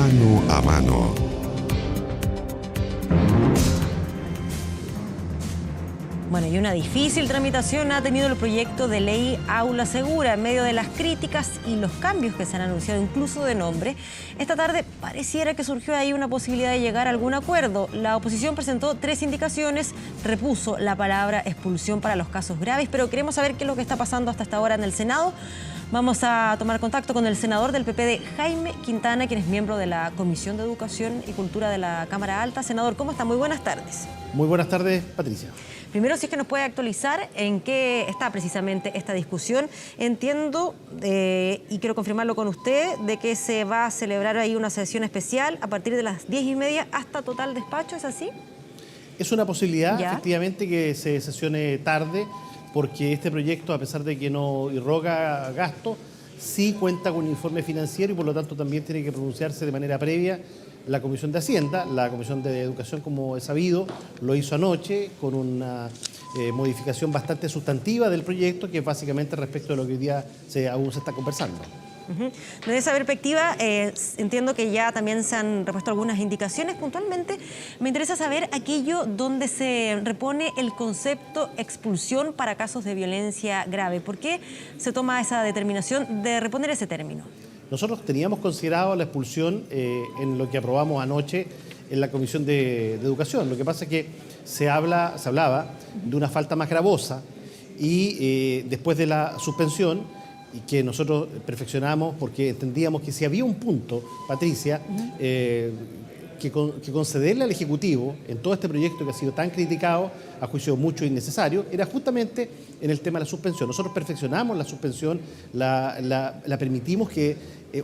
Mano a mano. Bueno, y una difícil tramitación ha tenido el proyecto de ley Aula Segura en medio de las críticas y los cambios que se han anunciado, incluso de nombre. Esta tarde pareciera que surgió ahí una posibilidad de llegar a algún acuerdo. La oposición presentó 3 indicaciones, repuso la palabra expulsión para los casos graves, pero queremos saber qué es lo que está pasando hasta esta hora en el Senado. Vamos a tomar contacto con el senador del PPD, Jaime Quintana, quien es miembro de la Comisión de Educación y Cultura de la Cámara Alta. Senador, ¿cómo está? Muy buenas tardes. Muy buenas tardes, Patricia. Primero, si es que nos puede actualizar en qué está precisamente esta discusión. Entiendo, y quiero confirmarlo con usted, de que se va a celebrar ahí una sesión especial a partir de las 10:30 hasta total despacho, ¿es así? Es una posibilidad, ¿Ya? efectivamente, que se sesione tarde, porque este proyecto, a pesar de que no irroga gasto, sí cuenta con un informe financiero y por lo tanto también tiene que pronunciarse de manera previa la Comisión de Hacienda. La Comisión de Educación, como es sabido, lo hizo anoche con una modificación bastante sustantiva del proyecto, que es básicamente respecto de lo que hoy día aún se está conversando. Desde esa perspectiva, entiendo que ya también se han repuesto algunas indicaciones. Puntualmente, me interesa saber aquello donde se repone el concepto expulsión para casos de violencia grave. ¿Por qué se toma esa determinación de reponer ese término? Nosotros teníamos considerado la expulsión en lo que aprobamos anoche en la Comisión de Educación. Lo que pasa es que se hablaba de una falta más gravosa y después de la suspensión, y que nosotros perfeccionamos porque entendíamos que si había un punto, Patricia, que concederle al Ejecutivo en todo este proyecto que ha sido tan criticado, a juicio mucho innecesario, era justamente en el tema de la suspensión. Nosotros perfeccionamos la suspensión, la permitimos que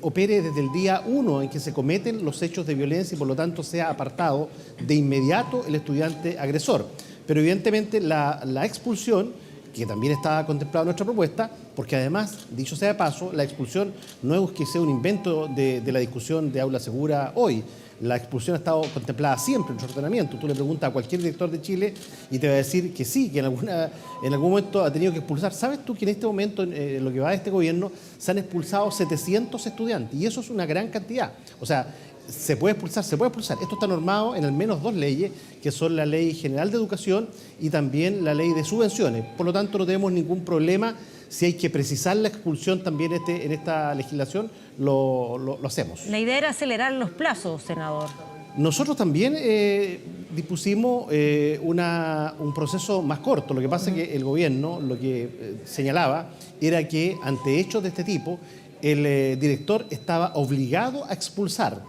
opere desde el día 1 en que se cometen los hechos de violencia y por lo tanto sea apartado de inmediato el estudiante agresor. Pero evidentemente la expulsión, que también estaba contemplado en nuestra propuesta, porque además, dicho sea de paso, la expulsión no es que sea un invento de la discusión de Aula Segura hoy. La expulsión ha estado contemplada siempre en su ordenamiento. Tú le preguntas a cualquier director de Chile y te va a decir que sí, que en algún momento ha tenido que expulsar. ¿Sabes tú que en este momento, en lo que va de este gobierno, se han expulsado 700 estudiantes? Y eso es una gran cantidad. O sea, se puede expulsar, se puede expulsar. Esto está normado en al menos 2 leyes, que son la Ley General de Educación y también la Ley de Subvenciones. Por lo tanto, no tenemos ningún problema. Si hay que precisar la expulsión también en esta legislación, lo hacemos. La idea era acelerar los plazos, senador. Nosotros también dispusimos un proceso más corto. Lo que pasa es que el gobierno lo que señalaba era que ante hechos de este tipo, el director estaba obligado a expulsar.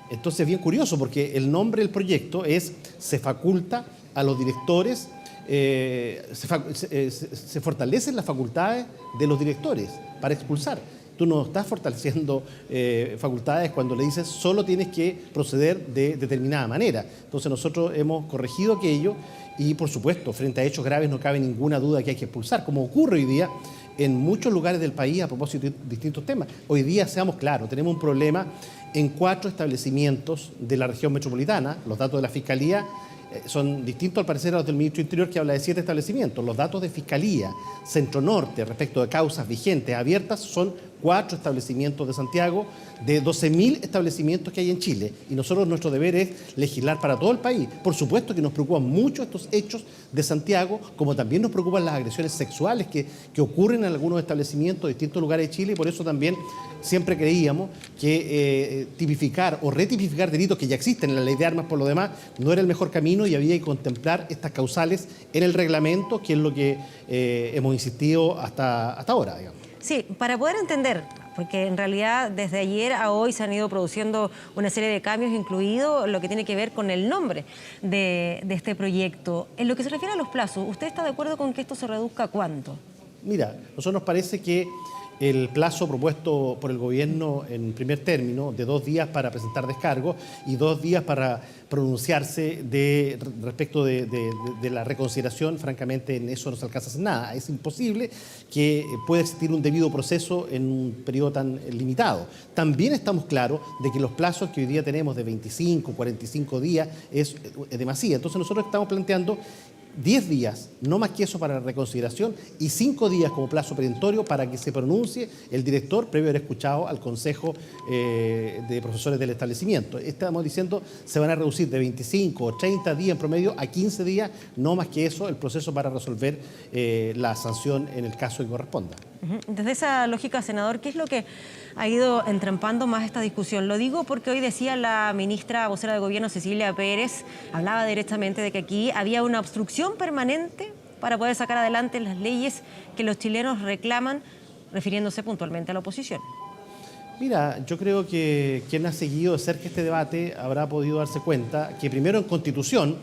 Entonces es bien curioso porque el nombre del proyecto es se faculta a los directores, se fortalecen las facultades de los directores para expulsar. Tú no estás fortaleciendo facultades cuando le dices solo tienes que proceder de determinada manera. Entonces nosotros hemos corregido aquello y por supuesto frente a hechos graves no cabe ninguna duda que hay que expulsar, como ocurre hoy día en muchos lugares del país a propósito de distintos temas. Hoy día, seamos claros, tenemos un problema en 4 establecimientos de la región metropolitana. Los datos de la Fiscalía son distintos al parecer a los del Ministro del Interior, que habla de 7 establecimientos. Los datos de Fiscalía Centro Norte respecto de causas vigentes abiertas son 4 establecimientos de Santiago, de 12.000 establecimientos que hay en Chile. Y nosotros, nuestro deber es legislar para todo el país. Por supuesto que nos preocupan mucho estos hechos de Santiago, como también nos preocupan las agresiones sexuales que ocurren en algunos establecimientos de distintos lugares de Chile, y por eso también siempre creíamos que tipificar o retipificar delitos que ya existen en la ley de armas por lo demás no era el mejor camino y había que contemplar estas causales en el reglamento, que es lo que hemos insistido hasta ahora, digamos. Sí, para poder entender, porque en realidad desde ayer a hoy se han ido produciendo una serie de cambios, incluido lo que tiene que ver con el nombre de este proyecto. En lo que se refiere a los plazos, ¿usted está de acuerdo con que esto se reduzca a cuánto? Mira, a nosotros nos parece que el plazo propuesto por el gobierno en primer término, de 2 días para presentar descargos y 2 días para pronunciarse respecto de la reconsideración, francamente en eso no se alcanza a hacer nada. Es imposible que pueda existir un debido proceso en un periodo tan limitado. También estamos claros de que los plazos que hoy día tenemos de 25, 45 días es demasiado. Entonces nosotros estamos planteando 10 días, no más que eso, para la reconsideración y 5 días como plazo perentorio para que se pronuncie el director previo a haber escuchado al Consejo de Profesores del establecimiento. Estamos diciendo se van a reducir de 25 o 30 días en promedio a 15 días, no más que eso, el proceso para resolver la sanción en el caso que corresponda. Desde esa lógica, senador, ¿qué es lo que ha ido entrampando más esta discusión? Lo digo porque hoy decía la ministra vocera de Gobierno, Cecilia Pérez, hablaba directamente de que aquí había una obstrucción permanente para poder sacar adelante las leyes que los chilenos reclaman, refiriéndose puntualmente a la oposición. Mira, yo creo que quien ha seguido de cerca este debate habrá podido darse cuenta que primero en Constitución,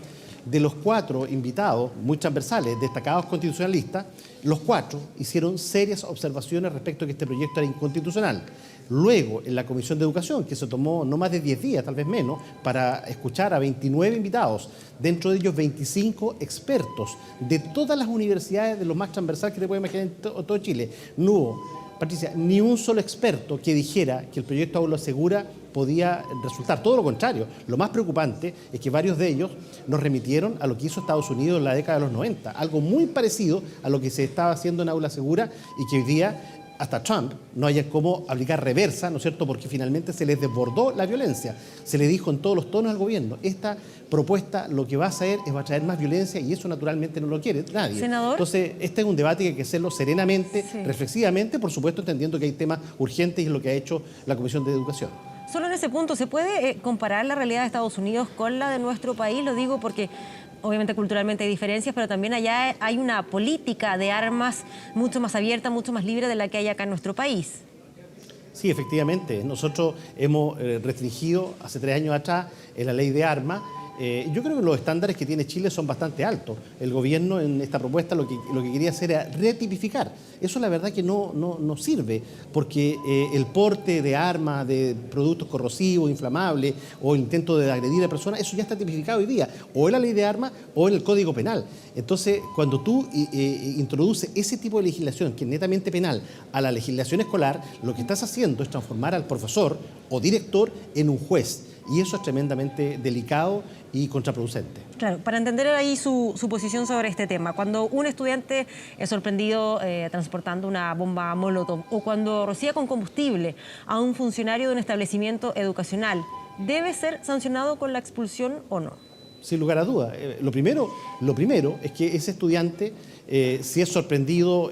de los 4 invitados, muy transversales, destacados constitucionalistas, los 4 hicieron serias observaciones respecto a que este proyecto era inconstitucional. Luego, en la Comisión de Educación, que se tomó no más de 10 días, tal vez menos, para escuchar a 29 invitados, dentro de ellos 25 expertos de todas las universidades, de los más transversales que te puedes imaginar en todo Chile. No hubo, Patricia, ni un solo experto que dijera que el proyecto Aula Segura podía resultar. Todo lo contrario. Lo más preocupante es que varios de ellos nos remitieron a lo que hizo Estados Unidos en la década de los 90, algo muy parecido a lo que se estaba haciendo en Aula Segura y que hoy día hasta Trump no haya cómo aplicar reversa, ¿no es cierto?, porque finalmente se les desbordó la violencia. Se le dijo en todos los tonos al gobierno, esta propuesta lo que va a hacer es va a traer más violencia y eso naturalmente no lo quiere nadie. Senador. Entonces, este es un debate que hay que hacerlo serenamente, Sí, reflexivamente, por supuesto entendiendo que hay temas urgentes y es lo que ha hecho la Comisión de Educación. Solo en ese punto, ¿se puede comparar la realidad de Estados Unidos con la de nuestro país? Lo digo porque obviamente culturalmente hay diferencias, pero también allá hay una política de armas mucho más abierta, mucho más libre de la que hay acá en nuestro país. Sí, efectivamente. Nosotros hemos restringido hace 3 años atrás en la ley de armas. Yo creo que los estándares que tiene Chile son bastante altos. El gobierno en esta propuesta lo que quería hacer era retipificar. Eso la verdad que no sirve, porque el porte de armas, de productos corrosivos, inflamables, o el intento de agredir a la persona, eso ya está tipificado hoy día, o en la ley de armas o en el Código Penal. Entonces, cuando tú introduces ese tipo de legislación, que es netamente penal, a la legislación escolar, lo que estás haciendo es transformar al profesor o director en un juez. Y eso es tremendamente delicado y contraproducente. Claro, para entender ahí su posición sobre este tema, cuando un estudiante es sorprendido transportando una bomba Molotov o cuando rocía con combustible a un funcionario de un establecimiento educacional, ¿debe ser sancionado con la expulsión o no? Sin lugar a dudas. Lo primero es que ese estudiante, si es sorprendido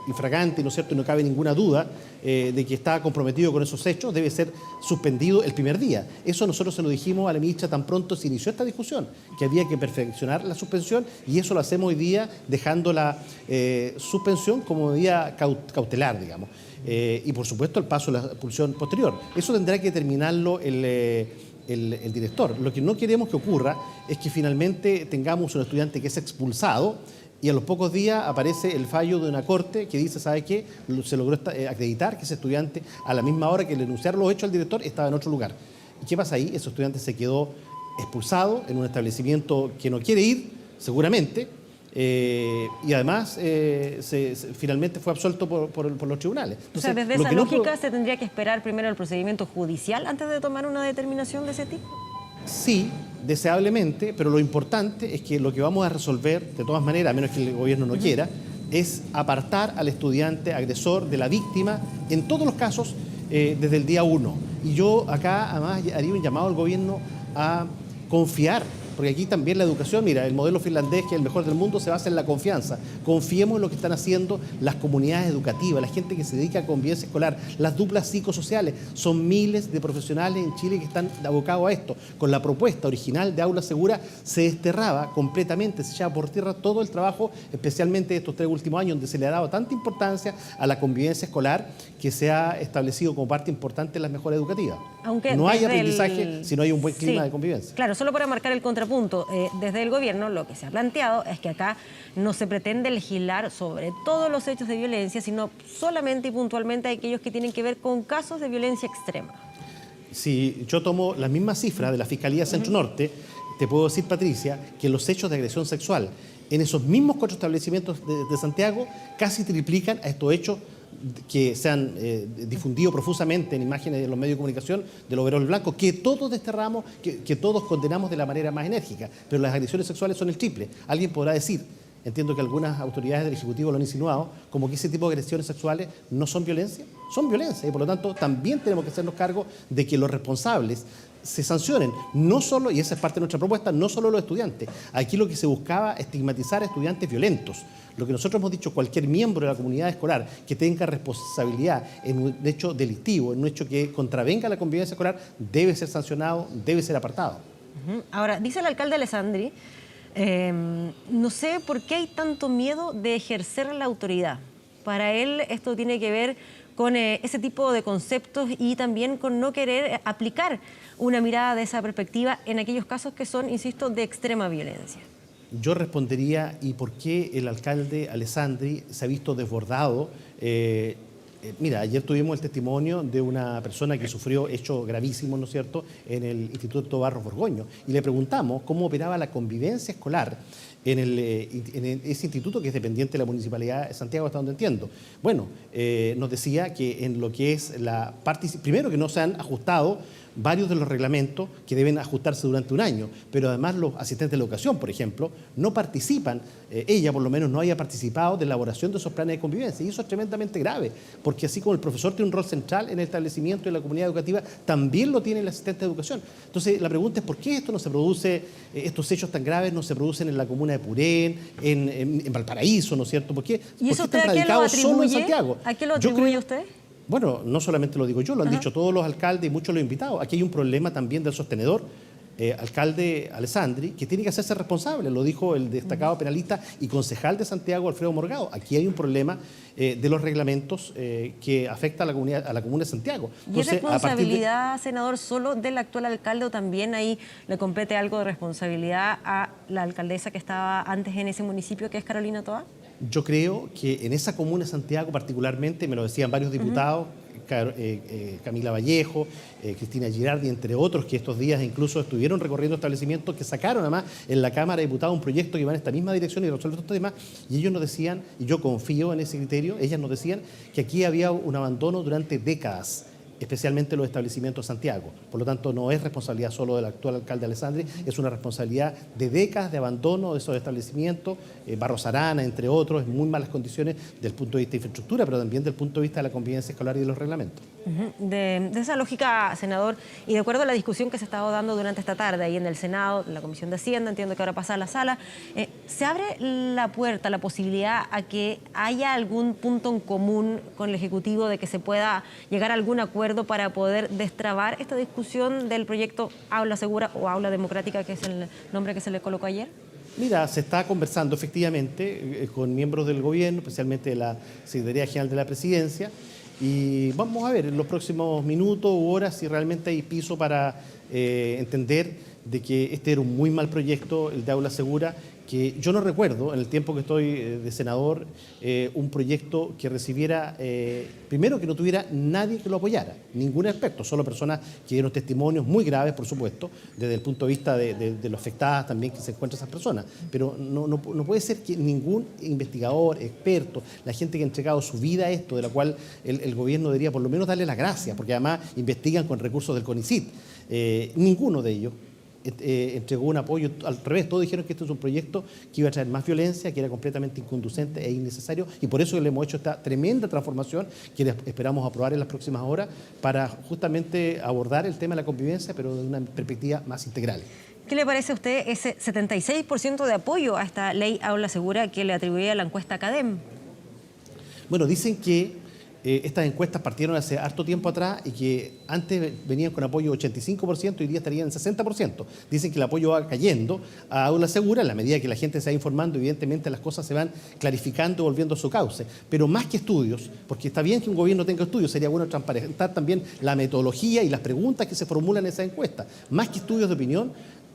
infragante, ¿no es cierto?, y no cabe ninguna duda de que está comprometido con esos hechos, debe ser suspendido el primer día. Eso nosotros se lo dijimos a la ministra tan pronto se inició esta discusión, que había que perfeccionar la suspensión, y eso lo hacemos hoy día dejando la suspensión como medida cautelar, digamos. Y por supuesto el paso a la expulsión posterior. Eso tendrá que determinarlo el director. Lo que no queremos que ocurra es que finalmente tengamos un estudiante que es expulsado y a los pocos días aparece el fallo de una corte que dice, ¿sabe qué? Se logró acreditar que ese estudiante, a la misma hora que le denunciaron los hechos al director, estaba en otro lugar. ¿Y qué pasa ahí? Ese estudiante se quedó expulsado en un establecimiento que no quiere ir, seguramente, y además finalmente fue absuelto por los tribunales. Entonces, o sea, desde esa lógica se tendría que esperar primero el procedimiento judicial antes de tomar una determinación de ese tipo. Sí, deseablemente, pero lo importante es que lo que vamos a resolver, de todas maneras, a menos que el gobierno no quiera, es apartar al estudiante agresor de la víctima en todos los casos desde el día 1. Y yo acá además haría un llamado al gobierno a confiar, porque aquí también la educación, mira, el modelo finlandés, que es el mejor del mundo, se basa en la confianza. Confiemos en lo que están haciendo las comunidades educativas, la gente que se dedica a convivencia escolar, las duplas psicosociales. Son miles de profesionales en Chile que están abocados a esto. Con la propuesta original de Aula Segura se desterraba completamente, se echaba por tierra todo el trabajo, especialmente estos 3 últimos años, donde se le ha dado tanta importancia a la convivencia escolar que se ha establecido como parte importante de las mejoras educativas. Aunque no hay aprendizaje si no hay un buen clima de convivencia. Claro, solo para marcar el contrapunto, desde el gobierno lo que se ha planteado es que acá no se pretende legislar sobre todos los hechos de violencia, sino solamente y puntualmente aquellos que tienen que ver con casos de violencia extrema. Si yo tomo las mismas cifras de la Fiscalía Centro Norte, te puedo decir, Patricia, que los hechos de agresión sexual en esos mismos 4 establecimientos de Santiago casi triplican a estos hechos que se han difundido profusamente en imágenes de los medios de comunicación del overol blanco, que todos desterramos, que todos condenamos de la manera más enérgica, pero las agresiones sexuales son el triple. Alguien podrá decir, entiendo que algunas autoridades del Ejecutivo lo han insinuado, como que ese tipo de agresiones sexuales no son violencia, son violencia, y por lo tanto también tenemos que hacernos cargo de que los responsables se sancionen, no solo, y esa es parte de nuestra propuesta, no solo los estudiantes. Aquí lo que se buscaba es estigmatizar a estudiantes violentos. Lo que nosotros hemos dicho, cualquier miembro de la comunidad escolar que tenga responsabilidad en un hecho delictivo, en un hecho que contravenga la convivencia escolar, debe ser sancionado, debe ser apartado. Ahora, dice el alcalde Alessandri, no sé por qué hay tanto miedo de ejercer la autoridad. Para él esto tiene que ver con ese tipo de conceptos y también con no querer aplicar una mirada de esa perspectiva en aquellos casos que son, insisto, de extrema violencia. Yo respondería, ¿y por qué el alcalde Alessandri se ha visto desbordado? Mira, ayer tuvimos el testimonio de una persona que sufrió hechos gravísimos, ¿no es cierto?, en el Instituto Barros Borgoño, y le preguntamos cómo operaba la convivencia escolar en ese instituto que es dependiente de la Municipalidad de Santiago, hasta donde entiendo. Bueno, nos decía que en lo que es la parte, primero que no se han ajustado varios de los reglamentos que deben ajustarse durante un año, pero además los asistentes de la educación, por ejemplo, no participan, ella por lo menos no haya participado de la elaboración de esos planes de convivencia, y eso es tremendamente grave, porque así como el profesor tiene un rol central en el establecimiento y en la comunidad educativa, también lo tiene el asistente de educación. Entonces, la pregunta es ¿por qué esto no se produce, estos hechos tan graves no se producen en la comuna de Purén, en Valparaíso, ¿no es cierto? ¿Por qué? ¿Y eso ¿Por qué usted están radicados solo en atribuye? Santiago? ¿A qué lo atribuye usted? Bueno, no solamente lo digo yo, lo han dicho todos los alcaldes y muchos los invitados. Aquí hay un problema también del sostenedor, alcalde Alessandri, que tiene que hacerse responsable, lo dijo el destacado penalista y concejal de Santiago, Alfredo Morgado. Aquí hay un problema de los reglamentos que afecta a la comuna de Santiago. Entonces, ¿y es responsabilidad, senador, solo del actual alcalde o también ahí le compete algo de responsabilidad a la alcaldesa que estaba antes en ese municipio, que es Carolina Toá? Yo creo que en esa comuna de Santiago particularmente, me lo decían varios diputados, Camila Vallejo, Cristina Girardi, entre otros, que estos días incluso estuvieron recorriendo establecimientos que sacaron además en la Cámara de Diputados un proyecto que va en esta misma dirección y resuelve estos temas, y ellos nos decían, y yo confío en ese criterio, ellas nos decían que aquí había un abandono durante décadas, especialmente los establecimientos de Santiago. Por lo tanto, no es responsabilidad solo del actual alcalde Alessandri, es una responsabilidad de décadas de abandono de esos establecimientos, Barros Arana, entre otros, en muy malas condiciones desde el punto de vista de infraestructura, pero también desde el punto de vista de la convivencia escolar y de los reglamentos. De esa lógica, senador, y de acuerdo a la discusión que se ha estado dando durante esta tarde ahí en el Senado, en la Comisión de Hacienda, entiendo que ahora pasa a la sala, ¿se abre la puerta, la posibilidad a que haya algún punto en común con el Ejecutivo de que se pueda llegar a algún acuerdo para poder destrabar esta discusión del proyecto Aula Segura o Aula Democrática, que es el nombre que se le colocó ayer? Mira, se está conversando efectivamente con miembros del gobierno, especialmente de la Secretaría General de la Presidencia, y vamos a ver en los próximos minutos u horas si realmente hay piso para entender de que este era un muy mal proyecto, el de Aula Segura, que yo no recuerdo, en el tiempo que estoy de senador, un proyecto que recibiera, primero que no tuviera nadie que lo apoyara, ningún experto, solo personas que dieron testimonios muy graves, por supuesto, desde el punto de vista de los afectadas también que se encuentran esas personas. Pero no puede ser que ningún investigador, experto, la gente que ha entregado su vida a esto, de la cual el gobierno debería por lo menos darle las gracias, porque además investigan con recursos del CONICYT, ninguno de ellos entregó un apoyo, al revés, todos dijeron que este es un proyecto que iba a traer más violencia, que era completamente inconducente e innecesario, y por eso le hemos hecho esta tremenda transformación que esperamos aprobar en las próximas horas para justamente abordar el tema de la convivencia, pero desde una perspectiva más integral. ¿Qué le parece a usted ese 76% de apoyo a esta ley Aula Segura que le atribuía la encuesta Academ? Bueno, dicen que estas encuestas partieron hace harto tiempo atrás y que antes venían con apoyo 85% y hoy día estarían en 60%. Dicen que el apoyo va cayendo a Aula Segura en la medida que la gente se va informando, evidentemente las cosas se van clarificando y volviendo a su cauce. Pero más que estudios, porque está bien que un gobierno tenga estudios, sería bueno transparentar también la metodología y las preguntas que se formulan en esas encuestas. Más que estudios de opinión,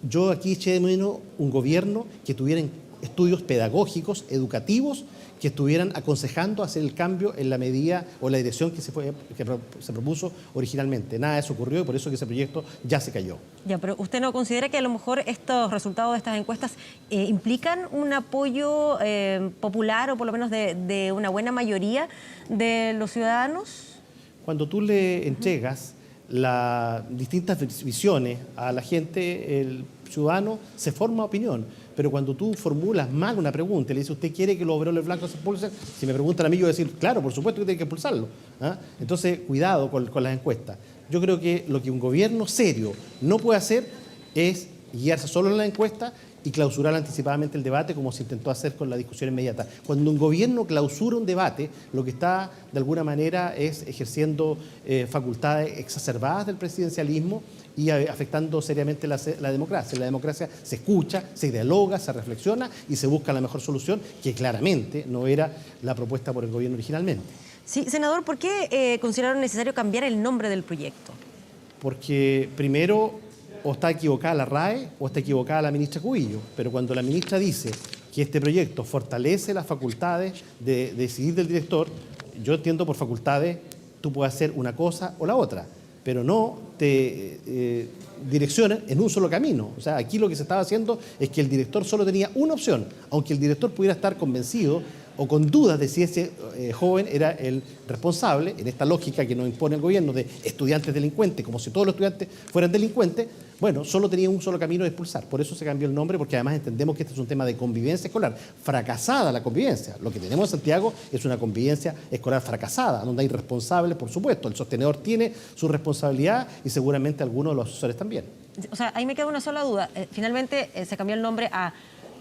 yo aquí eché de menos un gobierno que tuviera estudios pedagógicos, educativos, que estuvieran aconsejando hacer el cambio en la medida o la dirección que se propuso originalmente. Nada de eso ocurrió y por eso que ese proyecto ya se cayó. Ya, pero ¿usted no considera que a lo mejor estos resultados de estas encuestas implican un apoyo popular o por lo menos de una buena mayoría de los ciudadanos? Cuando tú le entregas las distintas visiones a la gente, el ciudadano se forma opinión. Pero cuando tú formulas mal una pregunta y le dices, ¿usted quiere que los overoles blancos se expulsen? Si me preguntan a mí, yo voy a decir, claro, por supuesto que tiene que expulsarlo. ¿Ah? Entonces, cuidado con las encuestas. Yo creo que lo que un gobierno serio no puede hacer es guiarse solo en la encuesta y clausurar anticipadamente el debate como se intentó hacer con la discusión inmediata. Cuando un gobierno clausura un debate, lo que está de alguna manera es ejerciendo facultades exacerbadas del presidencialismo y afectando seriamente la democracia. La democracia se escucha, se dialoga, se reflexiona y se busca la mejor solución, que claramente no era la propuesta por el gobierno originalmente. Sí, senador, ¿por qué consideraron necesario cambiar el nombre del proyecto? Porque primero, o está equivocada la RAE o está equivocada la ministra Cubillo, pero cuando la ministra dice que este proyecto fortalece las facultades de decidir del director, yo entiendo por facultades tú puedes hacer una cosa o la otra, pero no te direccionen en un solo camino. O sea, aquí lo que se estaba haciendo es que el director solo tenía una opción, aunque el director pudiera estar convencido o con dudas de si ese joven era el responsable, en esta lógica que nos impone el gobierno de estudiantes delincuentes, como si todos los estudiantes fueran delincuentes, bueno, solo tenía un solo camino de expulsar. Por eso se cambió el nombre, porque además entendemos que este es un tema de convivencia escolar. Fracasada la convivencia. Lo que tenemos en Santiago es una convivencia escolar fracasada, donde hay responsables, por supuesto. El sostenedor tiene su responsabilidad y seguramente algunos de los asesores también. O sea, ahí me queda una sola duda. Finalmente se cambió el nombre a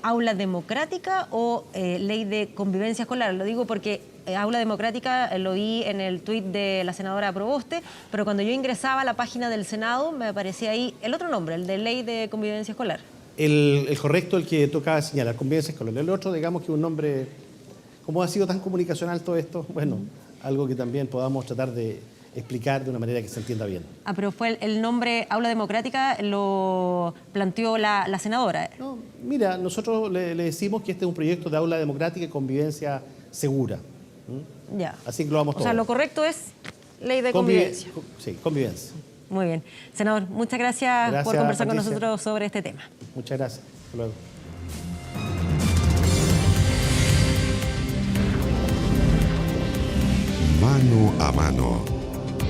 ¿Aula Democrática o Ley de Convivencia Escolar? Lo digo porque Aula Democrática lo vi en el tuit de la senadora Proboste, pero cuando yo ingresaba a la página del Senado me aparecía ahí el otro nombre, el de Ley de Convivencia Escolar. El correcto, el que tocaba señalar, Convivencia Escolar. El otro, digamos que un nombre, ¿cómo ha sido tan comunicacional todo esto? Bueno, algo que también podamos tratar de explicar de una manera que se entienda bien. Ah, pero fue el nombre Aula Democrática, lo planteó la senadora. No, mira, nosotros le decimos que este es un proyecto de aula democrática y convivencia segura. Ya. Así que lo vamos O todo. sea, lo correcto es Ley de Convivencia. Sí, convivencia. Muy bien. Senador, muchas gracias por conversar con nosotros sobre este tema. Muchas gracias. Hasta luego. Mano a mano.